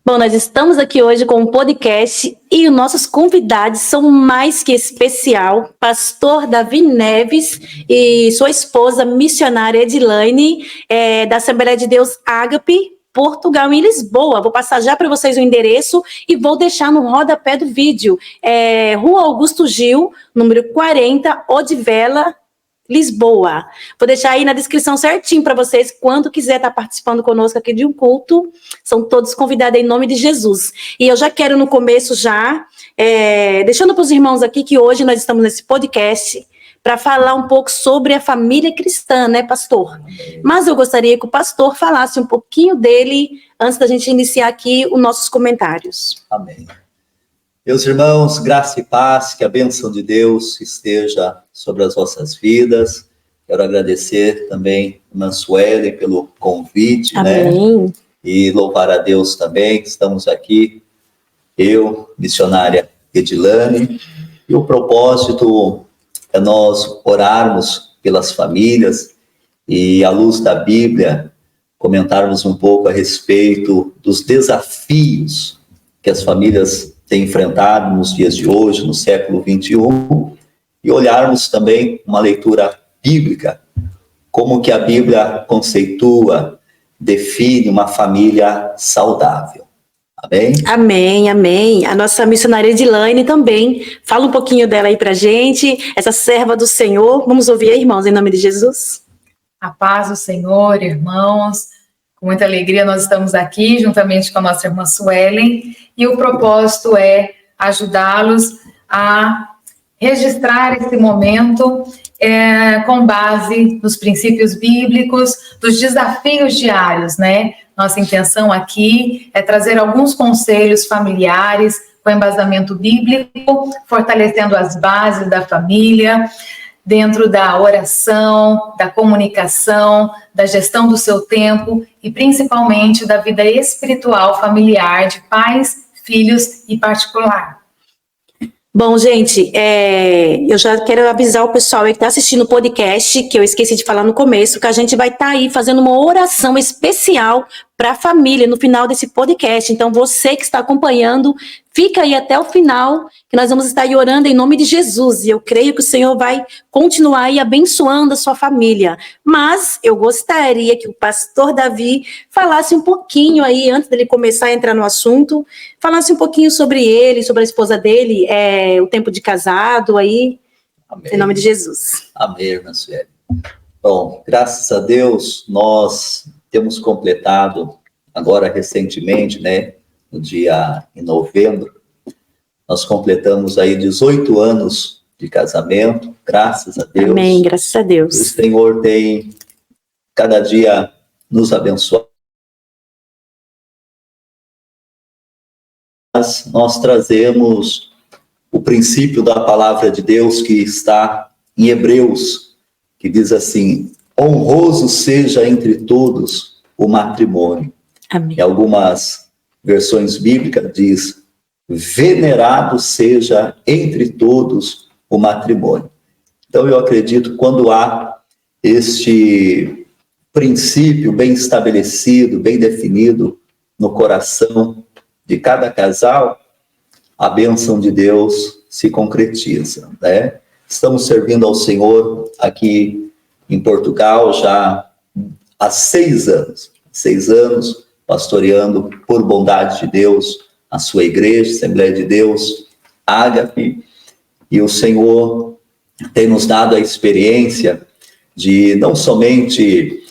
Bom, nós estamos aqui hoje com um podcast e os nossos convidados são mais que especial. Pastor Davi Neves e sua esposa missionária Edilane, da Assembleia de Deus Ágape, Portugal, em Lisboa. Vou passar já para vocês o endereço e vou deixar no rodapé do vídeo. Rua Augusto Gil, número 40, Odivela, Lisboa. Vou deixar aí na descrição certinho para vocês, quando quiser estar participando conosco aqui de um culto, são todos convidados em nome de Jesus. E eu já quero no começo deixando para os irmãos aqui que hoje nós estamos nesse podcast para falar um pouco sobre a família cristã, né, pastor? Mas eu gostaria que o pastor falasse um pouquinho dele antes da gente iniciar aqui os nossos comentários. Amém. Meus irmãos, graça e paz, que a bênção de Deus esteja sobre as vossas vidas. Quero agradecer também a irmã Suelen pelo convite, Amém. Né? E louvar a Deus também, que estamos aqui, eu, missionária Edilane, e o propósito é nós orarmos pelas famílias e, à luz da Bíblia, comentarmos um pouco a respeito dos desafios que as famílias têm enfrentado nos dias de hoje, no século XXI, e olharmos também uma leitura bíblica, como que a Bíblia conceitua, define uma família saudável. Amém? Amém, amém. A nossa missionária Edilane também. Fala um pouquinho dela aí pra gente, essa serva do Senhor. Vamos ouvir aí, irmãos, em nome de Jesus. A paz do Senhor, irmãos. Com muita alegria nós estamos aqui, juntamente com a nossa irmã Suelen, e o propósito é ajudá-los a registrar esse momento com base nos princípios bíblicos, dos desafios diários, né? Nossa intenção aqui é trazer alguns conselhos familiares com embasamento bíblico, fortalecendo as bases da família, dentro da oração, da comunicação, da gestão do seu tempo e principalmente da vida espiritual familiar de pais, filhos e particular. Bom, gente, eu já quero avisar o pessoal aí que está assistindo o podcast, que eu esqueci de falar no começo, que a gente vai estar aí fazendo uma oração especial para a família no final desse podcast. Então, você que está acompanhando, fica aí até o final, que nós vamos estar aí orando em nome de Jesus. E eu creio que o Senhor vai continuar aí abençoando a sua família. Mas eu gostaria que o pastor Davi falasse um pouquinho aí, antes dele começar a entrar no assunto, falasse um pouquinho sobre ele, sobre a esposa dele, o tempo de casado aí, Amém. Em nome de Jesus. Amém, irmã Sueli. Bom, graças a Deus, nós temos completado, agora recentemente, né, no dia em novembro, nós completamos aí 18 anos de casamento, graças a Deus. Amém, graças a Deus. O Senhor tem cada dia nos abençoado. Nós trazemos o princípio da palavra de Deus que está em Hebreus, que diz assim: honroso seja entre todos o matrimônio. Amém. Em algumas versões bíblicas diz: venerado seja entre todos o matrimônio. Então eu acredito que quando há este princípio bem estabelecido, bem definido no coração de cada casal, a bênção de Deus se concretiza, né? Estamos servindo ao Senhor aqui em Portugal já há 6 anos. 6 anos, pastoreando por bondade de Deus a sua igreja, Assembleia de Deus, Ágape, e o Senhor tem nos dado a experiência de não somente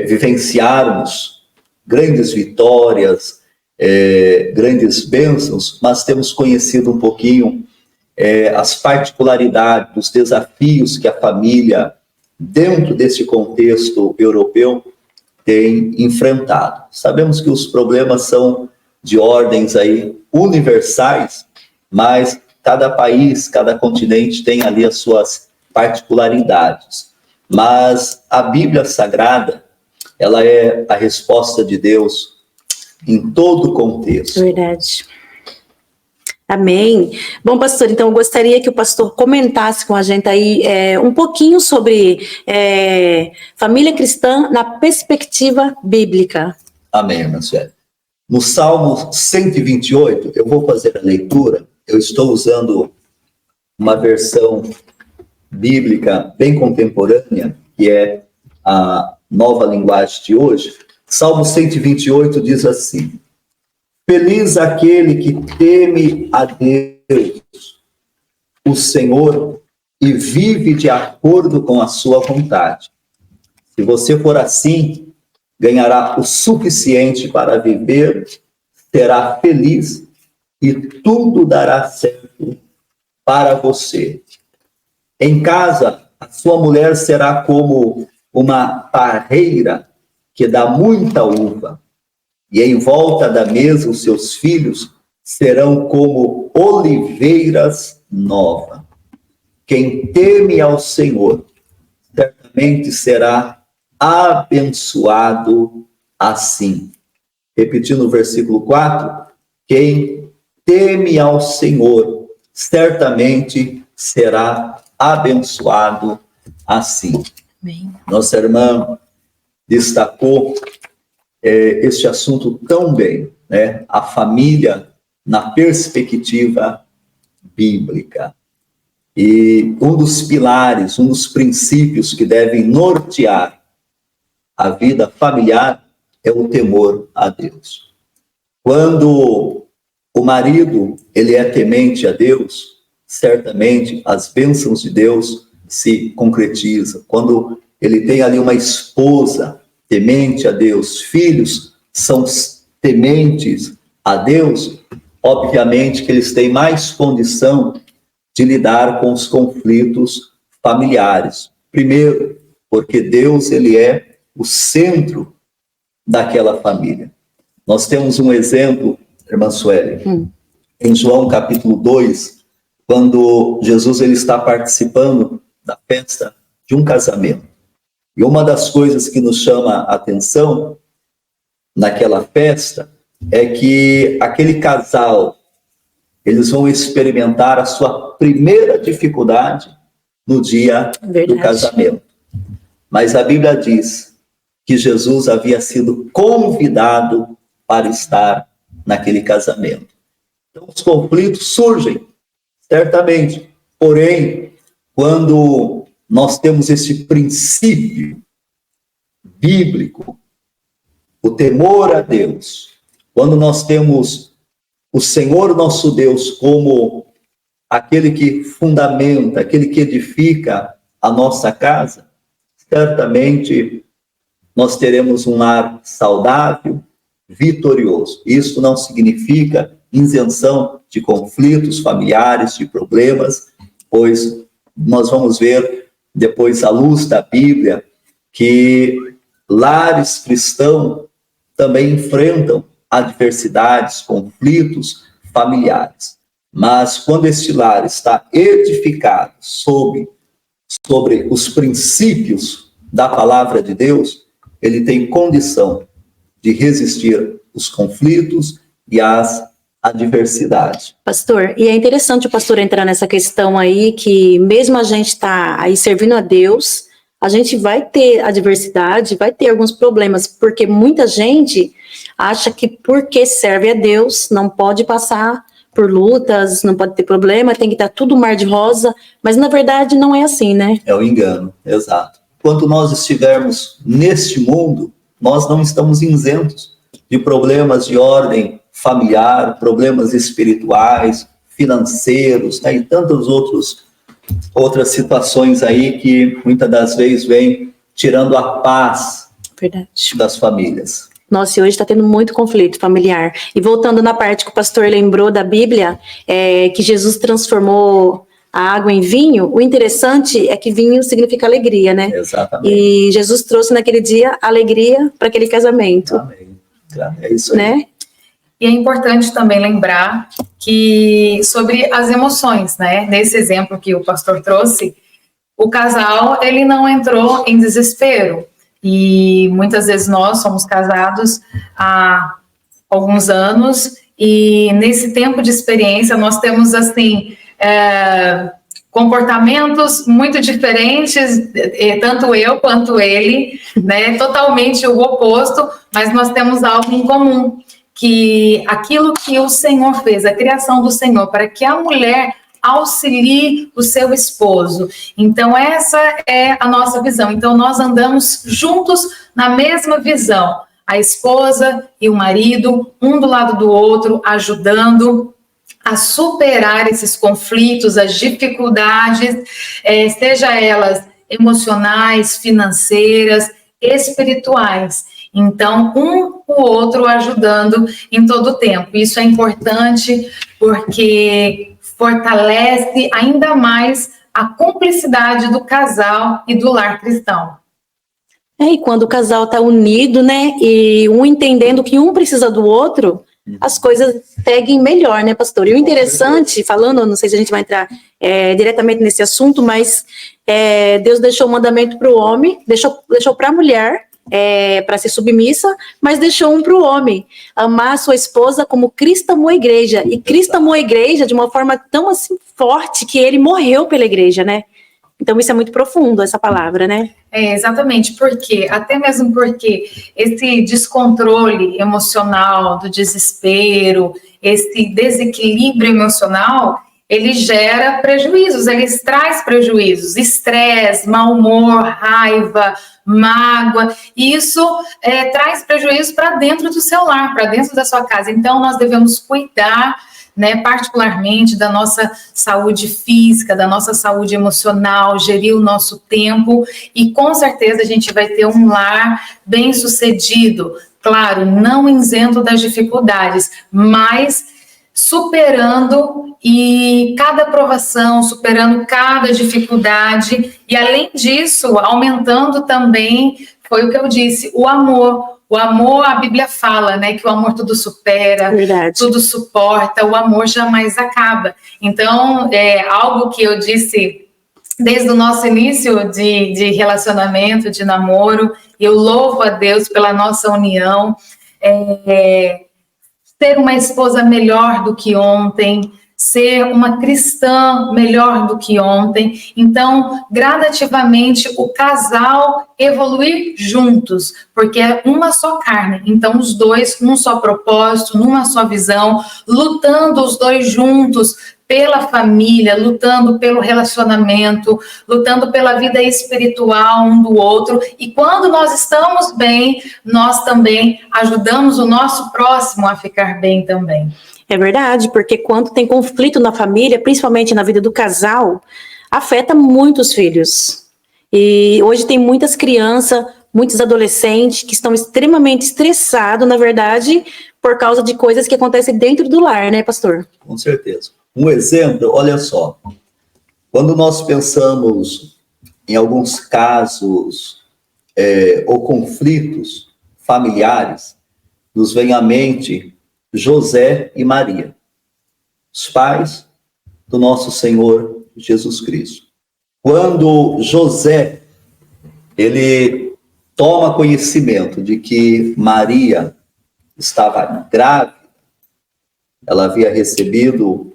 vivenciarmos grandes vitórias, grandes bênçãos, mas temos conhecido um pouquinho as particularidades, os desafios que a família, dentro desse contexto europeu, tem enfrentado. Sabemos que os problemas são de ordens aí universais, mas cada país, cada continente tem ali as suas particularidades. Mas a Bíblia Sagrada, ela é a resposta de Deus em todo o contexto. Verdade. Amém. Bom, pastor, então eu gostaria que o pastor comentasse com a gente aí um pouquinho sobre família cristã na perspectiva bíblica. Amém, irmã Sueli. No Salmo 128, eu vou fazer a leitura, eu estou usando uma versão bíblica bem contemporânea, que é a nova linguagem de hoje. Salmo 128 diz assim: feliz aquele que teme a Deus, o Senhor, e vive de acordo com a sua vontade. Se você for assim, ganhará o suficiente para viver, será feliz e tudo dará certo para você. Em casa, a sua mulher será como uma parreira que dá muita uva, e em volta da mesa os seus filhos serão como oliveiras novas. Quem teme ao Senhor certamente será abençoado assim. Repetindo o versículo 4, quem teme ao Senhor certamente será abençoado assim. Amém. Nossa irmã destacou este assunto tão bem, né? A família na perspectiva bíblica. E um dos pilares, um dos princípios que devem nortear a vida familiar é o temor a Deus. Quando o marido ele é temente a Deus, certamente as bênçãos de Deus se concretizam. Quando ele tem ali uma esposa temente a Deus, filhos são tementes a Deus, obviamente que eles têm mais condição de lidar com os conflitos familiares. Primeiro, porque Deus ele é o centro daquela família. Nós temos um exemplo, irmã Sueli, em João capítulo 2, quando Jesus ele está participando da festa de um casamento. E uma das coisas que nos chama a atenção naquela festa é que aquele casal, eles vão experimentar a sua primeira dificuldade no dia do casamento. Mas a Bíblia diz que Jesus havia sido convidado para estar naquele casamento. Então, os conflitos surgem, certamente. Porém, quando nós temos esse princípio bíblico, o temor a Deus, quando nós temos o Senhor nosso Deus como aquele que fundamenta, aquele que edifica a nossa casa, certamente nós teremos um lar saudável, vitorioso. Isso não significa isenção de conflitos familiares, de problemas, pois nós vamos ver depois à luz da Bíblia que lares cristãos também enfrentam adversidades, conflitos familiares. Mas quando este lar está edificado sobre os princípios da palavra de Deus, ele tem condição de resistir os conflitos e as adversidades. Pastor, e é interessante o pastor entrar nessa questão aí, que mesmo a gente tá aí servindo a Deus, a gente vai ter adversidade, vai ter alguns problemas, porque muita gente acha que porque serve a Deus, não pode passar por lutas, não pode ter problema, tem que estar tudo mar de rosa, mas na verdade não é assim, né? É o engano, exato. Enquanto nós estivermos neste mundo, nós não estamos isentos de problemas de ordem familiar, problemas espirituais, financeiros, né, e tantas outras situações aí que muitas das vezes vêm tirando a paz das famílias. Nossa, e hoje está tendo muito conflito familiar. E voltando na parte que o pastor lembrou da Bíblia, que Jesus transformou a água em vinho, o interessante é que vinho significa alegria, né? Exatamente. E Jesus trouxe naquele dia alegria para aquele casamento. Amém. É isso aí. Né? E é importante também lembrar que sobre as emoções, né? Nesse exemplo que o pastor trouxe, o casal, ele não entrou em desespero. E muitas vezes nós somos casados há alguns anos e nesse tempo de experiência nós temos, assim, comportamentos muito diferentes, tanto eu quanto ele, né, totalmente o oposto, mas nós temos algo em comum, que aquilo que o Senhor fez, a criação do Senhor, para que a mulher auxilie o seu esposo. Então, essa é a nossa visão. Então, nós andamos juntos na mesma visão, a esposa e o marido, um do lado do outro, ajudando a superar esses conflitos, as dificuldades, seja elas emocionais, financeiras, espirituais. Então, o outro ajudando em todo o tempo. Isso é importante porque fortalece ainda mais a cumplicidade do casal e do lar cristão. E quando o casal está unido, né, e um entendendo que um precisa do outro, as coisas seguem melhor, né, pastor? E o interessante, falando, não sei se a gente vai entrar diretamente nesse assunto, mas Deus deixou o mandamento para o homem, deixou para a mulher, para ser submissa, mas deixou um para o homem, amar a sua esposa como Cristo amou a igreja, e Cristo amou a igreja de uma forma tão assim forte que ele morreu pela igreja, né? Então isso é muito profundo, essa palavra, né? Exatamente, porque até mesmo porque esse descontrole emocional, do desespero, esse desequilíbrio emocional, ele gera prejuízos, ele traz prejuízos, estresse, mau humor, raiva, mágoa, e isso traz prejuízo para dentro do seu lar, para dentro da sua casa. Então, nós devemos cuidar, né, particularmente da nossa saúde física, da nossa saúde emocional, gerir o nosso tempo, e com certeza a gente vai ter um lar bem sucedido, claro, não isento das dificuldades, mas superando e cada provação, superando cada dificuldade, e além disso, aumentando também, foi o que eu disse, o amor. O amor, a Bíblia fala, né, que o amor tudo supera, Verdade. Tudo suporta, o amor jamais acaba. Então, algo que eu disse desde o nosso início de relacionamento, de namoro, eu louvo a Deus pela nossa união, ser uma esposa melhor do que ontem, ser uma cristã melhor do que ontem. Então, gradativamente, o casal evoluir juntos, porque é uma só carne. Então, os dois, num só propósito, numa só visão, lutando os dois juntos pela família, lutando pelo relacionamento, lutando pela vida espiritual um do outro. E quando nós estamos bem, nós também ajudamos o nosso próximo a ficar bem também. É verdade, porque quando tem conflito na família, principalmente na vida do casal, afeta muitos filhos. E hoje tem muitas crianças, muitos adolescentes que estão extremamente estressados, na verdade, por causa de coisas que acontecem dentro do lar, né, pastor? Com certeza. Um exemplo, olha só, quando nós pensamos em alguns casos ou conflitos familiares, nos vem à mente José e Maria, os pais do nosso Senhor Jesus Cristo. Quando José, ele toma conhecimento de que Maria estava grávida, ela havia recebido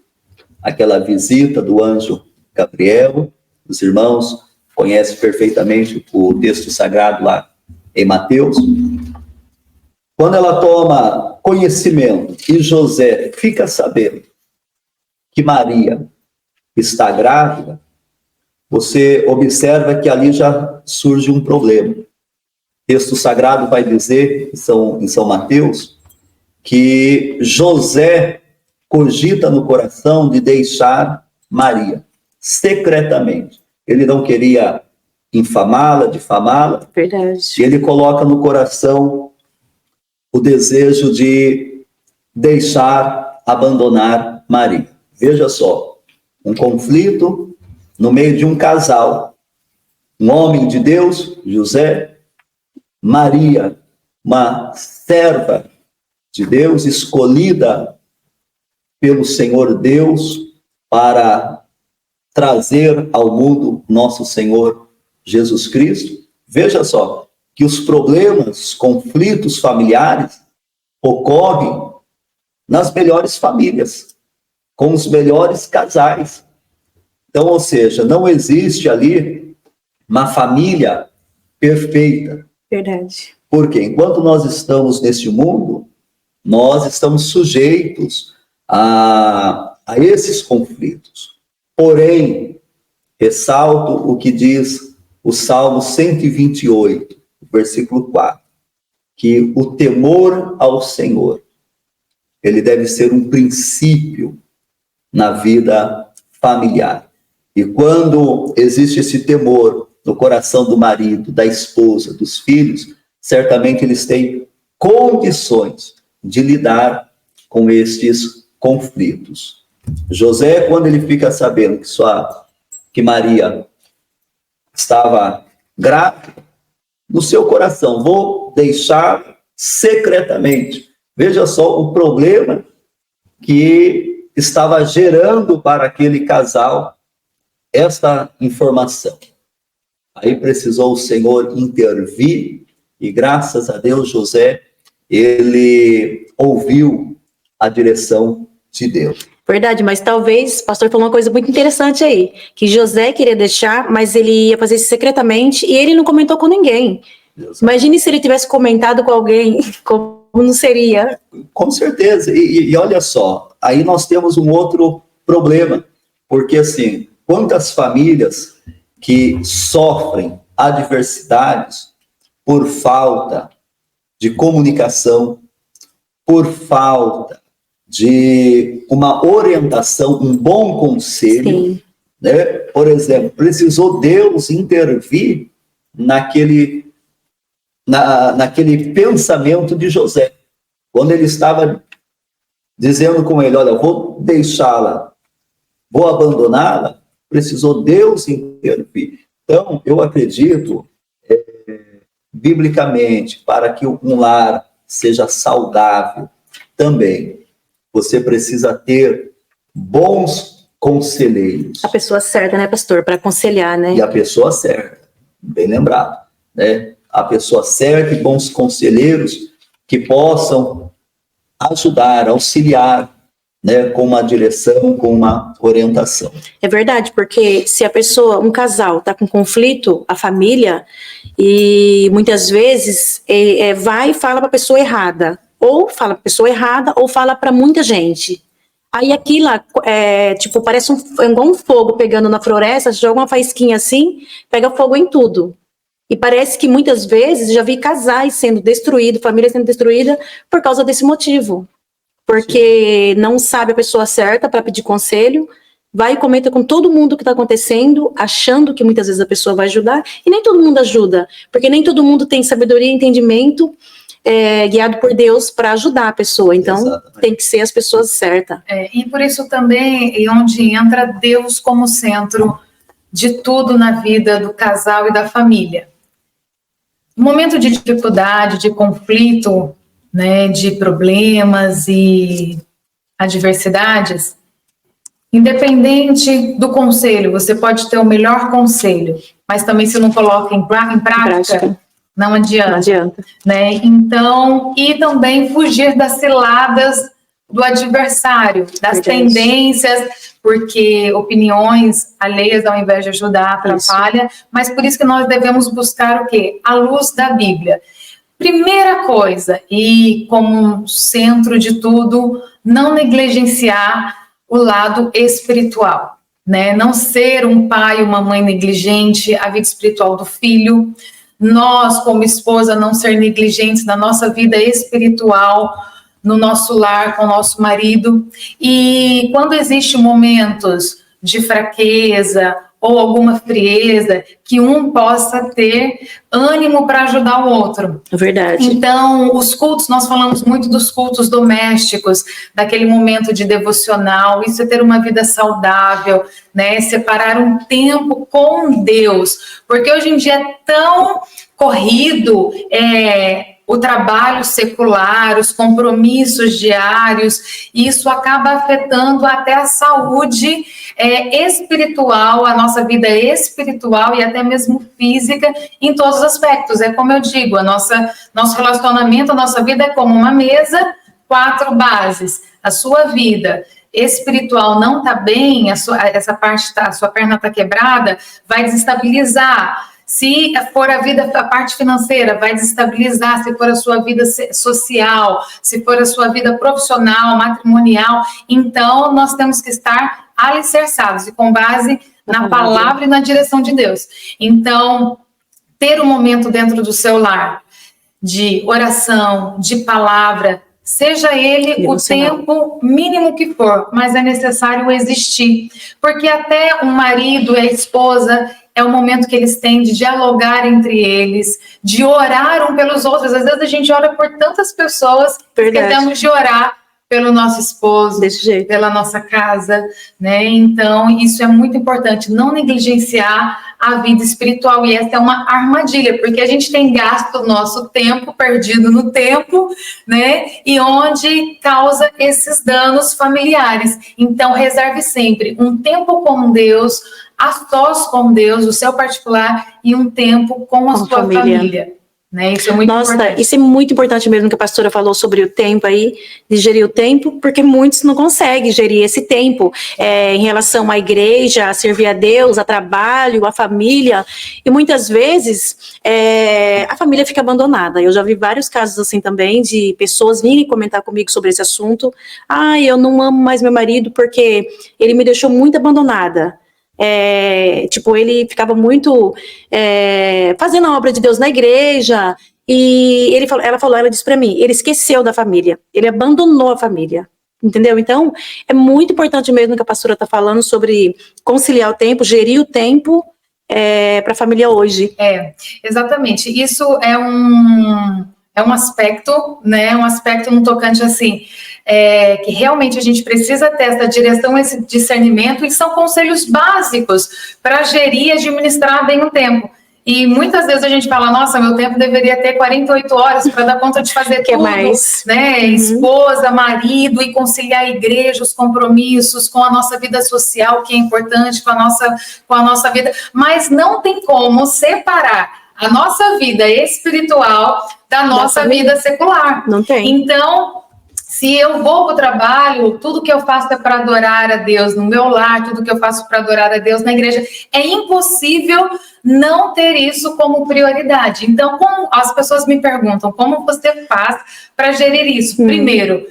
aquela visita do anjo Gabriel, os irmãos conhecem perfeitamente o texto sagrado lá em Mateus. Quando ela toma conhecimento e José fica sabendo que Maria está grávida, você observa que ali já surge um problema. O texto sagrado vai dizer, em São Mateus, que José cogita no coração de deixar Maria, secretamente. Ele não queria infamá-la, difamá-la. Verdade. E ele coloca no coração o desejo de abandonar Maria. Veja só, um conflito no meio de um casal. Um homem de Deus, José, Maria, uma serva de Deus, escolhida pelo Senhor Deus para trazer ao mundo nosso Senhor Jesus Cristo. Veja só, que os problemas, conflitos familiares ocorrem nas melhores famílias, com os melhores casais. Então, ou seja, não existe ali uma família perfeita. Verdade. Porque enquanto nós estamos neste mundo, nós estamos sujeitos a esses conflitos. Porém, ressalto o que diz o Salmo 128, versículo 4, que o temor ao Senhor, ele deve ser um princípio na vida familiar. E quando existe esse temor no coração do marido, da esposa, dos filhos, certamente eles têm condições de lidar com estes conflitos. José, quando ele fica sabendo que Maria estava grávida, no seu coração, vou deixar secretamente. Veja só o problema que estava gerando para aquele casal esta informação. Aí precisou o Senhor intervir e, graças a Deus, José, ele ouviu a direção de Deus. Verdade, mas talvez o pastor falou uma coisa muito interessante aí, que José queria deixar, mas ele ia fazer isso secretamente e ele não comentou com ninguém. Deus. Imagine se ele tivesse comentado com alguém, como não seria? Com certeza, e olha só, aí nós temos um outro problema, porque assim, quantas famílias que sofrem adversidades por falta de comunicação, por falta de uma orientação, um bom conselho, Sim. né? Por exemplo, precisou Deus intervir naquele pensamento de José, quando ele estava dizendo com ele, olha, vou deixá-la, vou abandoná-la, precisou Deus intervir. Então, eu acredito, biblicamente, para que um lar seja saudável também, você precisa ter bons conselheiros. A pessoa certa, né, pastor, para aconselhar, né? E a pessoa certa, bem lembrado, né? A pessoa certa e bons conselheiros que possam ajudar, auxiliar, né, com uma direção, com uma orientação. É verdade, porque se a pessoa, um casal, está com conflito, a família, e muitas vezes vai e fala para a pessoa errada, ou fala para a pessoa errada, ou fala para muita gente. Aí aquilo, tipo, parece igual um fogo pegando na floresta, joga uma faísquinha assim, pega fogo em tudo. E parece que muitas vezes já vi casais sendo destruídos, famílias sendo destruídas por causa desse motivo. Porque não sabe a pessoa certa para pedir conselho, vai e comenta com todo mundo o que está acontecendo, achando que muitas vezes a pessoa vai ajudar, e nem todo mundo ajuda, porque nem todo mundo tem sabedoria e entendimento guiado por Deus para ajudar a pessoa. Então, exatamente, tem que ser as pessoas certas. E por isso também é onde entra Deus como centro de tudo na vida do casal e da família. No momento de dificuldade, de conflito, né, de problemas e adversidades, independente do conselho, você pode ter o melhor conselho, mas também se não coloca em prática, não adianta. Não adianta. Né? Então, e também fugir das ciladas do adversário, das tendências, porque opiniões alheias, ao invés de ajudar, atrapalha, mas por isso que nós devemos buscar o quê? A luz da Bíblia. Primeira coisa, e como centro de tudo, não negligenciar o lado espiritual, né? Não ser um pai, uma mãe negligente, a vida espiritual do filho. Nós, como esposa, não ser negligentes na nossa vida espiritual, no nosso lar, com o nosso marido. E quando existem momentos de fraqueza ou alguma frieza, que um possa ter ânimo para ajudar o outro. É verdade. Então, os cultos, nós falamos muito dos cultos domésticos, daquele momento de devocional, isso é ter uma vida saudável, né? Separar um tempo com Deus, porque hoje em dia é tão corrido, o trabalho secular, os compromissos diários, e isso acaba afetando até a saúde espiritual, a nossa vida espiritual e até mesmo física em todos os aspectos. É como eu digo, nosso relacionamento, a nossa vida é como uma mesa 4 bases. A sua vida espiritual não está bem, essa parte a sua perna está quebrada, vai desestabilizar. Se for a parte financeira, vai desestabilizar. Se for a sua vida social, se for a sua vida profissional, matrimonial, então nós temos que estar alicerçados e com base na palavra e na direção de Deus. Então, ter um momento dentro do seu lar de oração, de palavra, seja ele o tempo mínimo que for, mas é necessário existir. Porque até o marido e a esposa é o momento que eles têm de dialogar entre eles, de orar um pelos outros. Às vezes a gente ora por tantas pessoas, esquecemos de orar pelo nosso esposo, pela nossa casa, né? Então, isso é muito importante, não negligenciar a vida espiritual, e essa é uma armadilha, porque a gente tem gasto o nosso tempo, perdido no tempo, né? E onde causa esses danos familiares. Então, reserve sempre um tempo com Deus, a sós com Deus, o seu particular, e um tempo com a sua família. Né? Isso é muito importante. Isso é muito importante mesmo que a pastora falou sobre o tempo aí, de gerir o tempo, porque muitos não conseguem gerir esse tempo em relação à igreja, a servir a Deus, a trabalho, a família, e muitas vezes a família fica abandonada. Eu já vi vários casos assim também, de pessoas virem comentar comigo sobre esse assunto. Eu não amo mais meu marido porque ele me deixou muito abandonada. Ele ficava muito fazendo a obra de Deus na igreja, e ela disse para mim, ele esqueceu da família, ele abandonou a família, entendeu? Então, é muito importante mesmo que a pastora está falando sobre conciliar o tempo, gerir o tempo para a família hoje. Exatamente, isso é um aspecto, né, um aspecto no tocante assim, que realmente a gente precisa ter essa direção, esse discernimento, e são conselhos básicos para gerir e administrar bem o tempo. E muitas vezes a gente fala, nossa, meu tempo deveria ter 48 horas para dar conta de fazer tudo, mais? Né? Esposa, marido, e conciliar a igreja, os compromissos, com a nossa vida social, que é importante, com a nossa vida, mas não tem como separar a nossa vida espiritual da nossa vida secular. Não tem. Então, se eu vou para o trabalho, tudo que eu faço é para adorar a Deus no meu lar, tudo que eu faço para adorar a Deus na igreja, é impossível não ter isso como prioridade. Então, como as pessoas me perguntam, como você faz para gerir isso? Primeiro,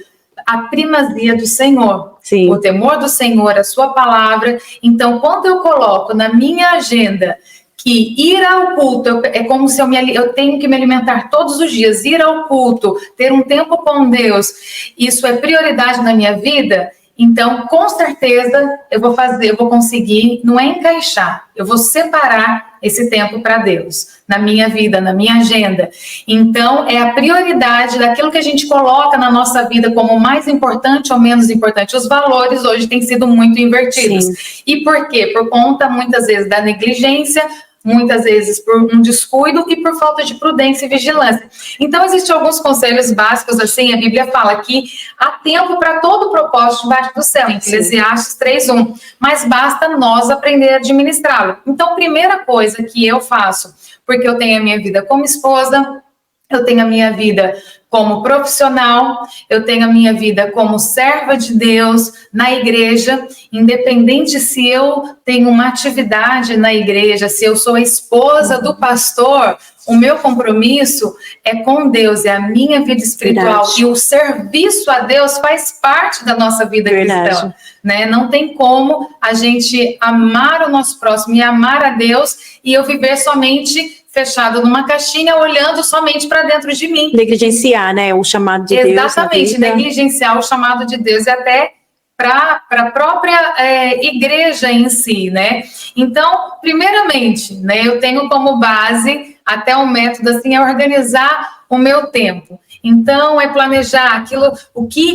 a primazia do Senhor, Sim. O temor do Senhor, a sua palavra. Então, quando eu coloco na minha agenda que ir ao culto é como se eu tenho que me alimentar todos os dias, ir ao culto, ter um tempo com Deus, isso é prioridade na minha vida, então, com certeza, eu vou conseguir, não é encaixar, eu vou separar esse tempo para Deus, na minha vida, na minha agenda. Então, é a prioridade daquilo que a gente coloca na nossa vida como mais importante ou menos importante. Os valores hoje têm sido muito invertidos. Sim. E por quê? Por conta, muitas vezes, da negligência, muitas vezes por um descuido e por falta de prudência e vigilância. Então, existem alguns conselhos básicos, assim, a Bíblia fala que há tempo para todo propósito debaixo do céu, em Eclesiastes 3:1, mas basta nós aprender a administrá-lo. Então, primeira coisa que eu faço, porque eu tenho a minha vida como esposa, eu tenho a minha vida como profissional, eu tenho a minha vida como serva de Deus na igreja, independente se eu tenho uma atividade na igreja, se eu sou a esposa do pastor, o meu compromisso é com Deus, é a minha vida espiritual. Verdade. E o serviço a Deus faz parte da nossa vida cristã. Né? Não tem como a gente amar o nosso próximo e amar a Deus e eu viver somente fechado numa caixinha, olhando somente para dentro de mim. Negligenciar, né, o chamado de Deus. Exatamente, negligenciar o chamado de Deus e até para a própria igreja em si, né? Então, primeiramente, né, eu tenho como base, até um método assim, é organizar o meu tempo. Então, é planejar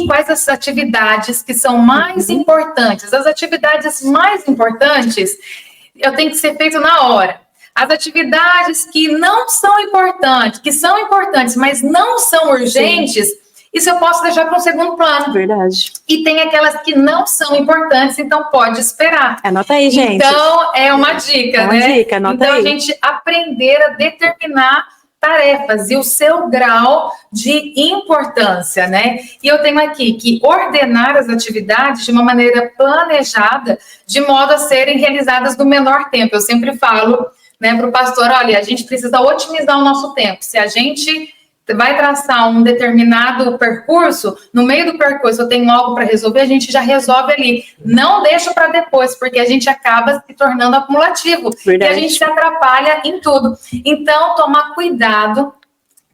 quais as atividades que são mais importantes. As atividades mais importantes, eu tenho que ser feito na hora. As atividades que não são importantes, que são importantes, mas não são urgentes, isso eu posso deixar para um segundo plano. Verdade. E tem aquelas que não são importantes, então pode esperar. Anota aí, gente. Então, é uma dica, né? Dica, anota então, aí. A gente aprender a determinar tarefas e o seu grau de importância, né? E eu tenho aqui que ordenar as atividades de uma maneira planejada, de modo a serem realizadas no menor tempo. Eu sempre falo, né, para o pastor, olha, a gente precisa otimizar o nosso tempo. Se a gente vai traçar um determinado percurso, no meio do percurso eu tenho algo para resolver, a gente já resolve ali. Não deixa para depois, porque a gente acaba se tornando acumulativo. Verdade. E a gente se atrapalha em tudo. Então, tomar cuidado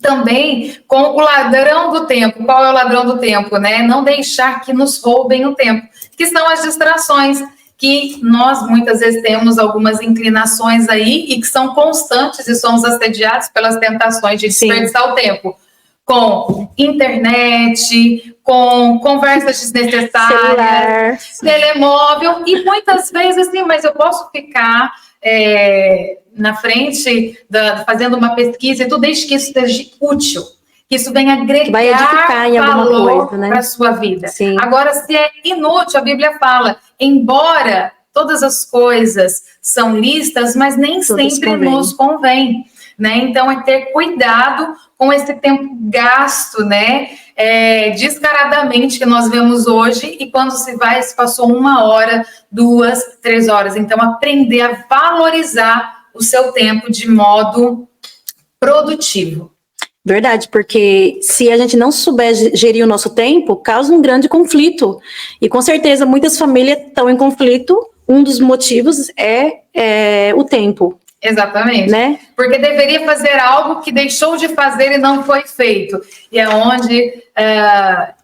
também com o ladrão do tempo. Qual é o ladrão do tempo, né? Não deixar que nos roubem o tempo, que são as distrações, que nós muitas vezes temos algumas inclinações aí e que são constantes e somos assediados pelas tentações de desperdiçar o tempo com internet, com conversas desnecessárias, telemóvel, e muitas vezes assim, mas eu posso ficar na frente fazendo uma pesquisa e tudo, desde que isso seja útil, que isso venha agregar valor para a sua vida. Sim. Agora, se é inútil, a Bíblia fala, embora todas as coisas são lícitas, mas nem sempre nos convém, né? Então, é ter cuidado com esse tempo gasto, né? Descaradamente que nós vemos hoje, e quando se passou 1 hora, 2, 3 horas. Então, aprender a valorizar o seu tempo de modo produtivo. Verdade, porque se a gente não souber gerir o nosso tempo, causa um grande conflito. E com certeza muitas famílias estão em conflito. Um dos motivos é o tempo. Exatamente. Né? Porque deveria fazer algo que deixou de fazer e não foi feito. E é onde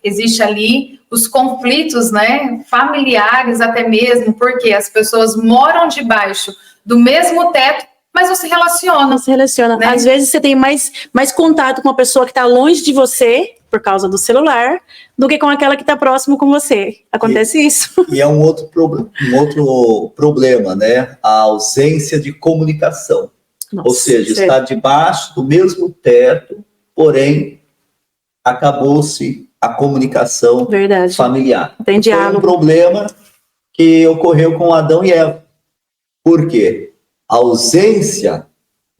existe ali os conflitos, né, familiares até mesmo, porque as pessoas moram debaixo do mesmo teto, mas não se relacionam. Não se relaciona. Né? Às vezes você tem mais contato com uma pessoa que está longe de você, por causa do celular, do que com aquela que está próximo com você. Acontece isso. E é um outro problema, né? A ausência de comunicação. Nossa, ou seja, está debaixo do mesmo teto, porém, acabou-se a comunicação familiar. Tem diálogo. Foi um problema que ocorreu com Adão e Eva. Por quê? A ausência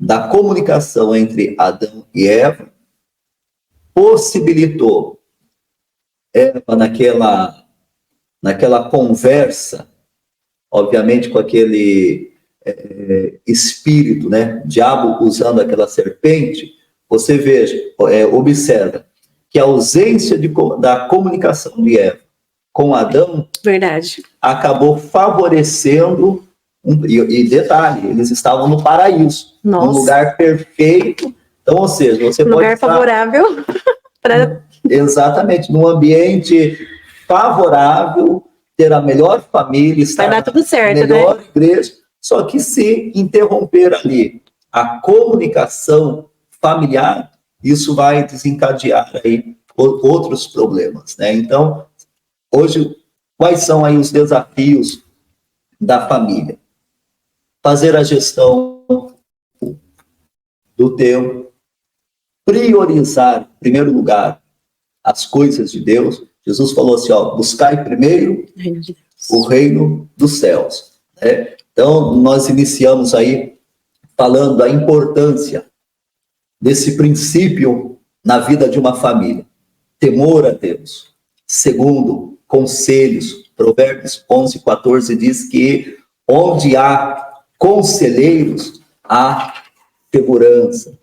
da comunicação entre Adão e Eva possibilitou Eva naquela conversa, obviamente com aquele espírito, né? Diabo usando aquela serpente. Você veja, observa que a ausência da comunicação de Eva com Adão acabou favorecendo. E detalhe, eles estavam no paraíso, num lugar perfeito. Então, ou seja, você pode lugar favorável para... Exatamente, num ambiente favorável, ter a melhor família, estar vai dar tudo certo, na melhor igreja, só que se interromper ali a comunicação familiar, isso vai desencadear aí outros problemas, né? Então, hoje, quais são aí os desafios da família? Fazer a gestão do tempo, priorizar, em primeiro lugar, as coisas de Deus. Jesus falou assim, buscai primeiro o reino dos céus. Né? Então, nós iniciamos aí falando da importância desse princípio na vida de uma família. Temor a Deus. Segundo, conselhos. Provérbios 11:14 diz que onde há conselheiros, há segurança,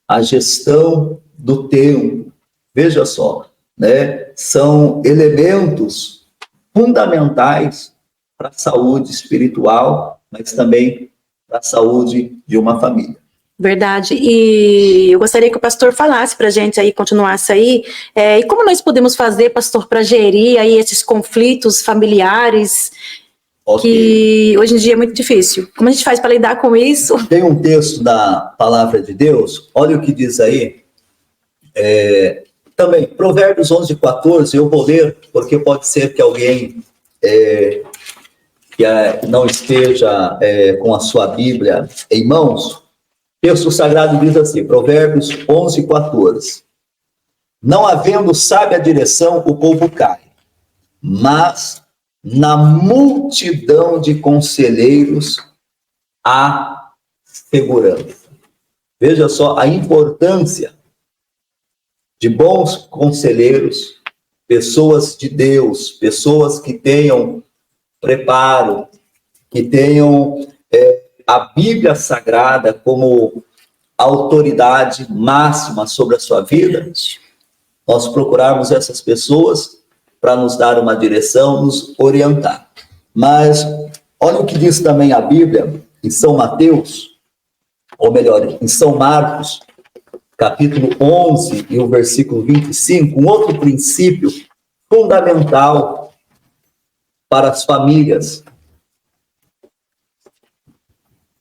a gestão do tempo. Veja só, né? São elementos fundamentais para a saúde espiritual, mas também para a saúde de uma família. Verdade, e eu gostaria que o pastor falasse para a gente aí, continuasse aí, e como nós podemos fazer, pastor, para gerir aí esses conflitos familiares, que hoje em dia é muito difícil. Como a gente faz para lidar com isso? Tem um texto da Palavra de Deus, olha o que diz aí, também, Provérbios 11:14, eu vou ler, porque pode ser que alguém que não esteja com a sua Bíblia em mãos. O texto sagrado diz assim, Provérbios 11:14. Não havendo sábia direção, o povo cai, mas na multidão de conselheiros há segurança. Veja só a importância de bons conselheiros, pessoas de Deus, pessoas que tenham preparo, que tenham a Bíblia Sagrada como autoridade máxima sobre a sua vida. Nós procurarmos essas pessoas para nos dar uma direção, nos orientar. Mas olha o que diz também a Bíblia em São Mateus, ou melhor, em São Marcos, capítulo 11 e o versículo 25, um outro princípio fundamental para as famílias.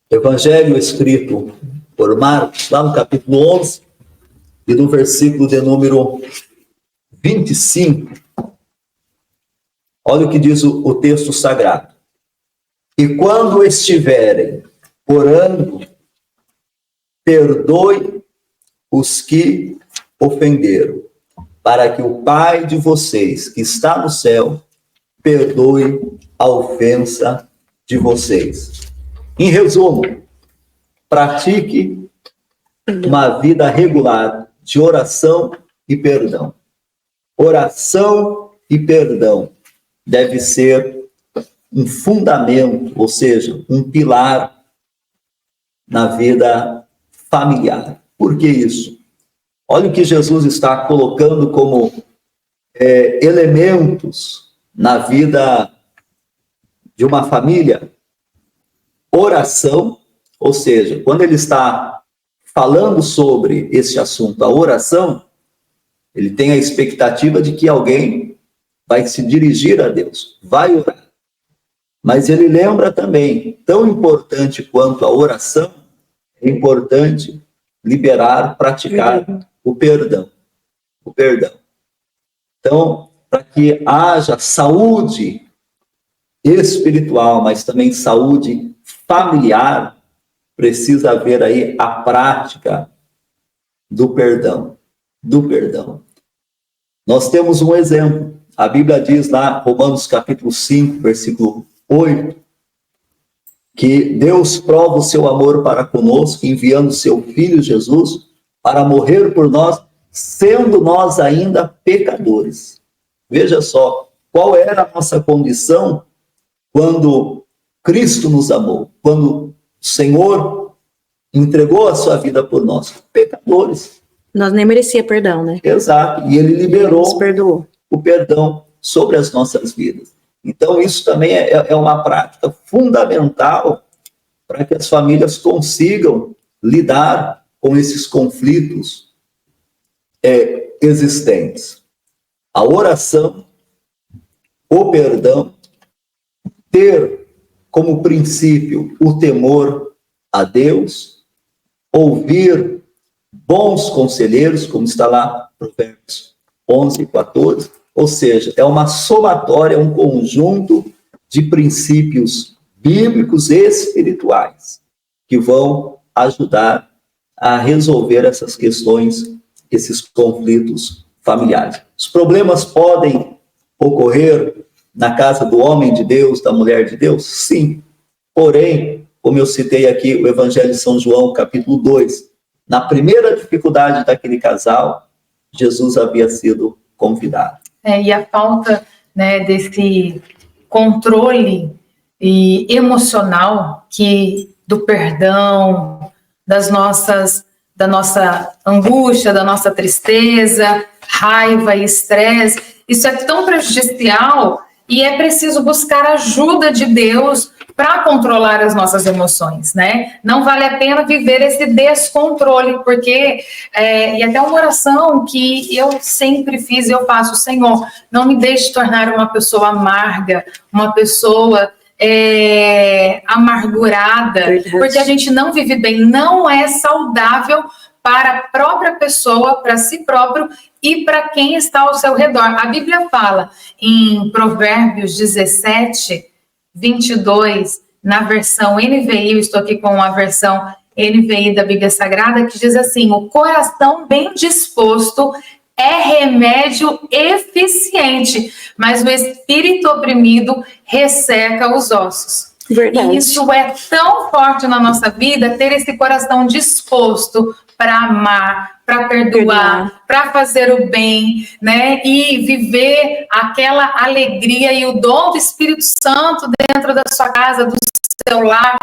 Evangelho escrito por Marcos, lá no capítulo 11 e no versículo de número 25. Olha o que diz o texto sagrado. E quando estiverem orando, perdoe os que ofenderam, para que o Pai de vocês, que está no céu, perdoe a ofensa de vocês. Em resumo, pratique uma vida regular de oração e perdão. Oração e perdão deve ser um fundamento, ou seja, um pilar na vida familiar. Por que isso? Olha o que Jesus está colocando como elementos na vida de uma família. Oração, ou seja, quando ele está falando sobre esse assunto, a oração, ele tem a expectativa de que alguém vai se dirigir a Deus, vai orar. Mas ele lembra também, tão importante quanto a oração, é importante liberar, praticar o perdão. O perdão. Então, para que haja saúde espiritual, mas também saúde familiar, precisa haver aí a prática do perdão. Do perdão. Nós temos um exemplo. A Bíblia diz lá, Romanos capítulo 5, versículo 8, que Deus prova o seu amor para conosco, enviando seu Filho Jesus para morrer por nós, sendo nós ainda pecadores. Veja só, qual era a nossa condição quando Cristo nos amou, quando o Senhor entregou a sua vida por nós, pecadores. Nós nem merecia perdão, né? Exato, e ele liberou o perdão sobre as nossas vidas. Então, isso também é uma prática fundamental para que as famílias consigam lidar com esses conflitos existentes. A oração, o perdão, ter como princípio o temor a Deus, ouvir bons conselheiros, como está lá no Provérbios 11 e 14, ou seja, é uma somatória, um conjunto de princípios bíblicos e espirituais que vão ajudar a resolver essas questões, esses conflitos familiares. Os problemas podem ocorrer na casa do homem de Deus, da mulher de Deus? Sim. Porém, como eu citei aqui o Evangelho de São João, capítulo 2, na primeira dificuldade daquele casal, Jesus havia sido convidado. E a falta, né, desse controle emocional do perdão, da nossa angústia, da nossa tristeza, raiva e estresse, isso é tão prejudicial e é preciso buscar a ajuda de Deus para controlar as nossas emoções, né? Não vale a pena viver esse descontrole, porque, e até uma oração que eu sempre fiz e eu faço: Senhor, não me deixe tornar uma pessoa amarga, uma pessoa amargurada, verdade. Porque a gente não vive bem, não é saudável para a própria pessoa, para si próprio e para quem está ao seu redor. A Bíblia fala em Provérbios 17, 22, na versão NVI, eu estou aqui com a versão NVI da Bíblia Sagrada, que diz assim: o coração bem disposto é remédio eficiente, mas o espírito oprimido resseca os ossos. Verdade. E isso é tão forte na nossa vida, ter esse coração disposto para amar, para perdoar, para fazer o bem, né? E viver aquela alegria e o dom do Espírito Santo dentro da sua casa, do seu lar,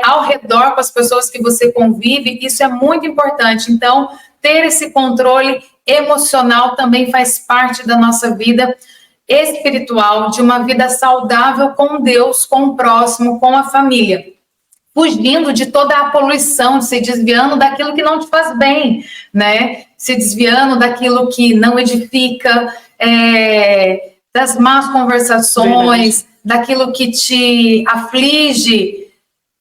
ao redor com as pessoas que você convive, isso é muito importante. Então, ter esse controle emocional também faz parte da nossa vida espiritual, de uma vida saudável com Deus, com o próximo, com a família. Fugindo de toda a poluição, se desviando daquilo que não te faz bem, né? Se desviando daquilo que não edifica, das más conversações, daquilo que te aflige.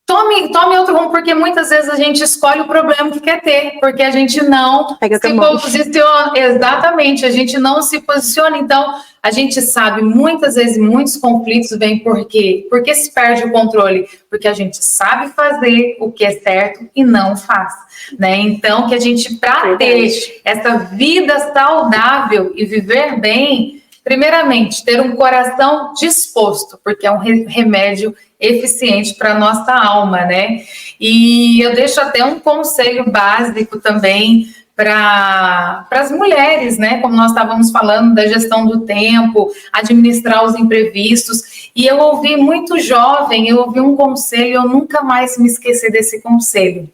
Tome outro rumo, porque muitas vezes a gente escolhe o problema que quer ter, porque a gente não se posiciona. Exatamente, a gente não se posiciona. Então, a gente sabe, muitas vezes, muitos conflitos vêm por quê? Porque se perde o controle, porque a gente sabe fazer o que é certo e não faz, né? Então, que a gente, para ter essa vida saudável e viver bem, primeiramente, ter um coração disposto, porque é um remédio eficiente para a nossa alma, né? E eu deixo até um conselho básico também para as mulheres, né? Como nós estávamos falando da gestão do tempo, administrar os imprevistos. E eu ouvi muito jovem, eu ouvi um conselho, eu nunca mais me esqueci desse conselho.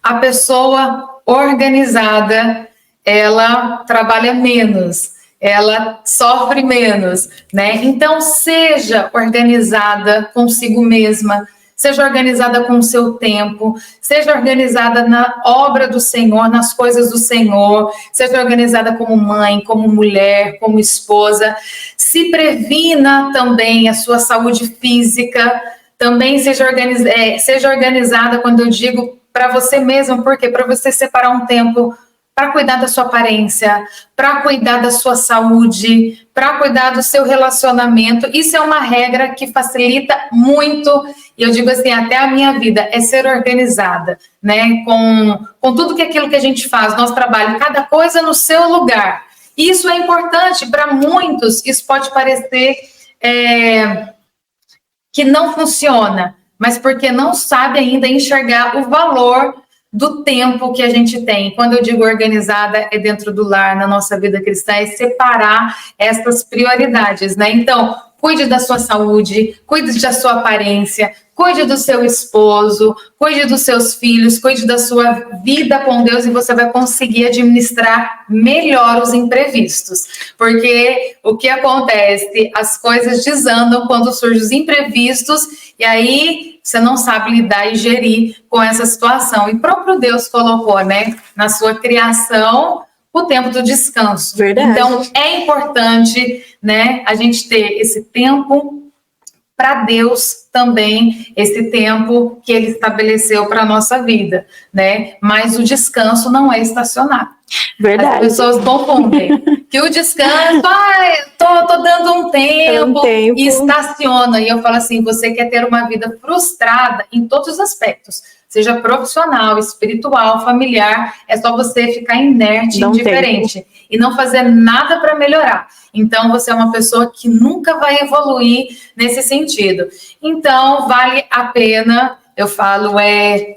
A pessoa organizada, ela trabalha menos, ela sofre menos, né? Então, seja organizada consigo mesma, seja organizada com o seu tempo, seja organizada na obra do Senhor, nas coisas do Senhor, seja organizada como mãe, como mulher, como esposa. Se previna também a sua saúde física, também seja organizada, quando eu digo para você mesma, porque para você separar um tempo para cuidar da sua aparência, para cuidar da sua saúde, para cuidar do seu relacionamento. Isso é uma regra que facilita muito, e eu digo assim, até a minha vida, é ser organizada, né? Com tudo aquilo que a gente faz, nosso trabalho, cada coisa no seu lugar. Isso é importante para muitos, isso pode parecer que não funciona, mas porque não sabe ainda enxergar o valor do tempo que a gente tem. Quando eu digo organizada, é dentro do lar, na nossa vida cristã, é separar essas prioridades, né? Então, cuide da sua saúde, cuide da sua aparência, cuide do seu esposo, cuide dos seus filhos, cuide da sua vida com Deus, e você vai conseguir administrar melhor os imprevistos. Porque o que acontece? As coisas desandam quando surgem os imprevistos, e aí você não sabe lidar e gerir com essa situação. E o próprio Deus colocou, né, na sua criação, o tempo do descanso. Verdade. Então, é importante, né, a gente ter esse tempo para Deus também, esse tempo que Ele estabeleceu para a nossa vida, né? Mas o descanso não é estacionar. Verdade. As pessoas confundem que o descanso, tô dando um tempo e estaciona. E eu falo assim, você quer ter uma vida frustrada em todos os aspectos, seja profissional, espiritual, familiar, é só você ficar inerte, indiferente e não fazer nada para melhorar. Então, você é uma pessoa que nunca vai evoluir nesse sentido. Então, vale a pena, eu falo,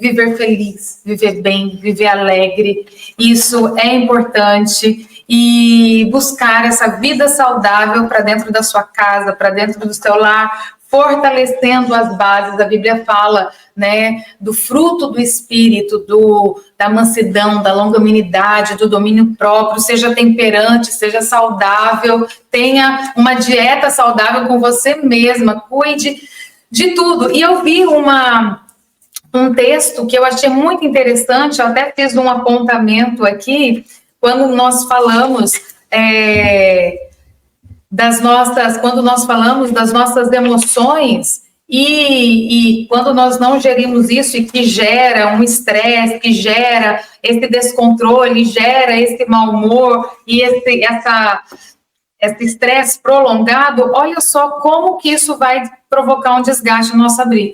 viver feliz, viver bem, viver alegre. Isso é importante. E buscar essa vida saudável para dentro da sua casa, para dentro do seu lar, fortalecendo as bases. A Bíblia fala, né, do fruto do Espírito, da mansidão, da longanimidade, do domínio próprio. Seja temperante, seja saudável, tenha uma dieta saudável com você mesma, cuide de tudo. E eu vi um texto que eu achei muito interessante, eu até fiz um apontamento aqui, quando nós falamos quando nós falamos das nossas emoções, e quando nós não gerimos isso, e que gera um estresse, que gera esse descontrole, gera esse mau humor e esse estresse prolongado, olha só como que isso vai provocar um desgaste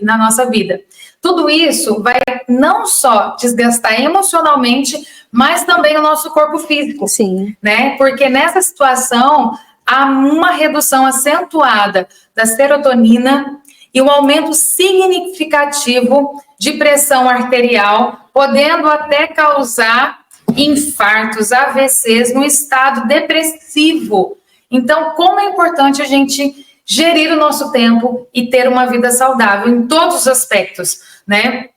na nossa vida. Tudo isso vai não só desgastar emocionalmente, mas também o nosso corpo físico. Sim. Né? Porque nessa situação há uma redução acentuada da serotonina e um aumento significativo de pressão arterial, podendo até causar infartos, AVCs, no estado depressivo. Então, como é importante a gente gerir o nosso tempo e ter uma vida saudável em todos os aspectos, né?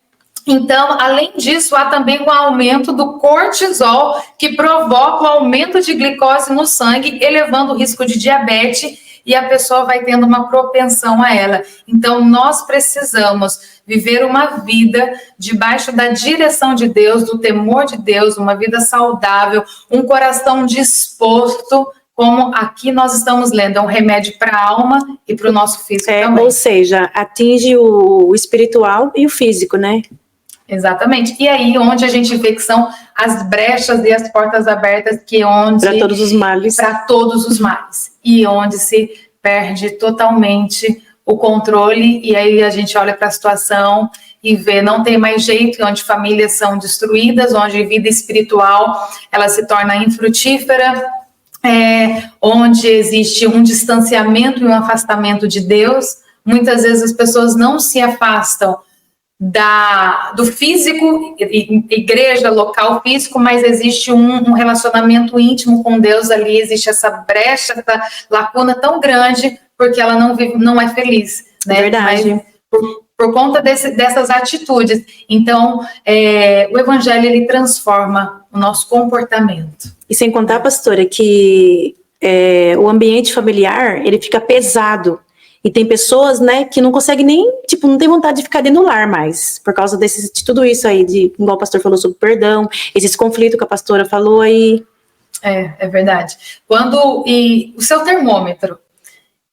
Então, além disso, há também o aumento do cortisol, que provoca o aumento de glicose no sangue, elevando o risco de diabetes, e a pessoa vai tendo uma propensão a ela. Então, nós precisamos viver uma vida debaixo da direção de Deus, do temor de Deus, uma vida saudável, um coração disposto, como aqui nós estamos lendo, é um remédio para a alma e para o nosso físico também. Ou seja, atinge o espiritual e o físico, né? Exatamente. E aí, onde a gente vê que são as brechas e as portas abertas, que onde... Para todos os males. Para todos os males. E onde se perde totalmente o controle, e aí a gente olha para a situação e vê, não tem mais jeito, onde famílias são destruídas, onde a vida espiritual, ela se torna infrutífera, onde existe um distanciamento e um afastamento de Deus. Muitas vezes as pessoas não se afastam do físico, igreja, local físico, mas existe um relacionamento íntimo com Deus ali, existe essa brecha, essa lacuna tão grande, porque ela não é feliz, né? Verdade. Mas por conta dessas atitudes. Então, o evangelho, ele transforma o nosso comportamento. E sem contar, pastora, que o ambiente familiar, ele fica pesado. E tem pessoas, né, que não conseguem nem, não tem vontade de ficar dentro do lar mais, por causa de tudo isso aí, igual o pastor falou sobre perdão, esses conflitos que a pastora falou aí. É verdade. E o seu termômetro,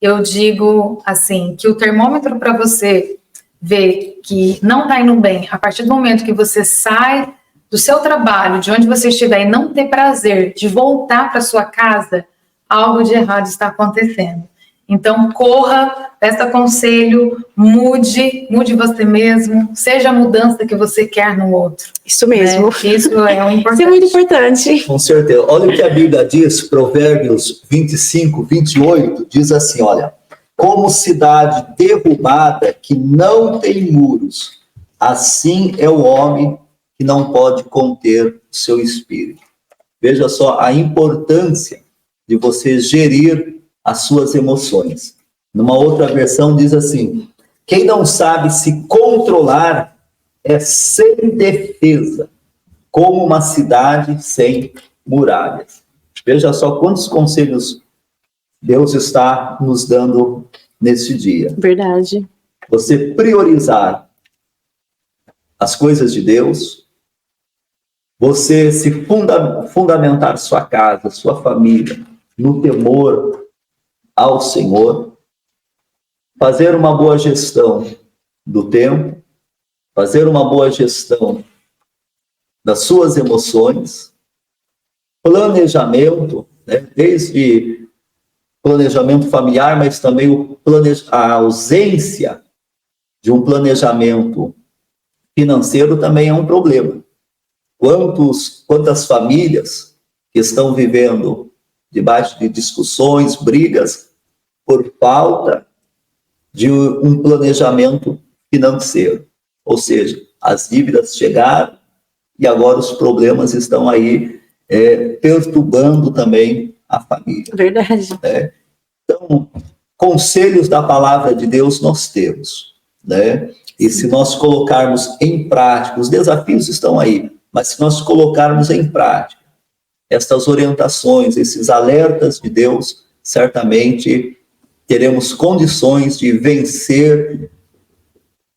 eu digo assim, que o termômetro para você ver que não está indo bem, a partir do momento que você sai do seu trabalho, de onde você estiver, e não ter prazer de voltar para sua casa, algo de errado está acontecendo. Então, corra, peça conselho, mude você mesmo, seja a mudança que você quer no outro. Isso mesmo. Né? Isso é o importante. Isso é muito importante. Com certeza. Olha o que a Bíblia diz, Provérbios 25, 28, diz assim, olha, como cidade derrubada que não tem muros, assim é o homem que não pode conter o seu espírito. Veja só a importância de você gerir as suas emoções. Numa outra versão diz assim, quem não sabe se controlar é sem defesa, como uma cidade sem muralhas. Veja só quantos conselhos Deus está nos dando nesse dia. Verdade. Você priorizar as coisas de Deus, você se fundamentar sua casa, sua família, no temor ao Senhor, fazer uma boa gestão do tempo, fazer uma boa gestão das suas emoções, planejamento, né, desde planejamento familiar, mas também a ausência de um planejamento financeiro também é um problema. Quantas famílias que estão vivendo debaixo de discussões, brigas, por falta de um planejamento financeiro. Ou seja, as dívidas chegaram e agora os problemas estão aí perturbando também a família. Verdade. Né? Então, conselhos da palavra de Deus nós temos, né? E se nós colocarmos em prática, os desafios estão aí, mas se nós colocarmos em prática estas orientações, esses alertas de Deus, certamente teremos condições de vencer